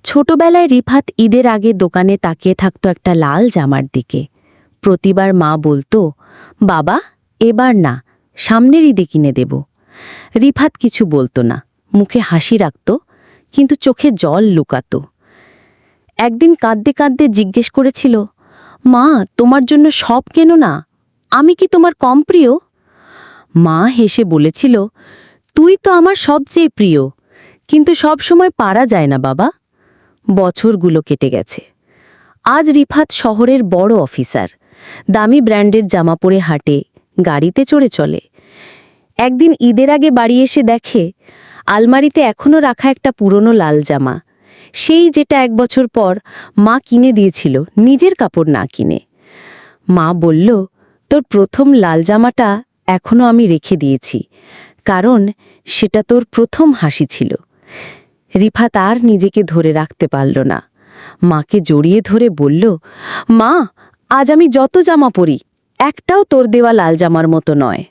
ছোটবেলায় রিফাত ঈদের আগে দোকানে তাকিয়ে থাকত একটা লাল জামার দিকে। প্রতিবার মা বলতো, বাবা এবার না, সামনের ঈদে কিনে দেব। রিফাত কিছু বলতো না, মুখে হাসি রাখত, কিন্তু চোখে জল লুকাত। একদিন কাঁদতে কাঁদতে জিজ্ঞেস করেছিল, মা তোমার জন্য সব কেন না, আমি কি তোমার কম প্রিয়? মা হেসে বলেছিল, তুই তো আমার সবচেয়ে প্রিয়, কিন্তু সব সময় পারা যায় না বাবা। বছরগুলো কেটে গেছে। আজ রিফাত শহরের বড় অফিসার, দামি ব্র্যান্ডের জামা পরে হাঁটে, গাড়িতে চড়ে চলে। একদিন ঈদের আগে বাড়ি এসে দেখে আলমারিতে এখনও রাখা একটা পুরনো লাল জামা, সেই যেটা 1 বছর পর মা কিনে দিয়েছিল নিজের কাপড় না কিনে। মা বলল, তোর প্রথম লাল জামাটা এখনও আমি রেখে দিয়েছি, কারণ সেটা তোর প্রথম হাসি ছিল। রিফাত আর নিজেকে ধরে রাখতে পারল না, মাকে জড়িয়ে ধরে বলল, মা আজ আমি যত জামা পরি একটাও তোর দেওয়া লাল জামার মতো নয়।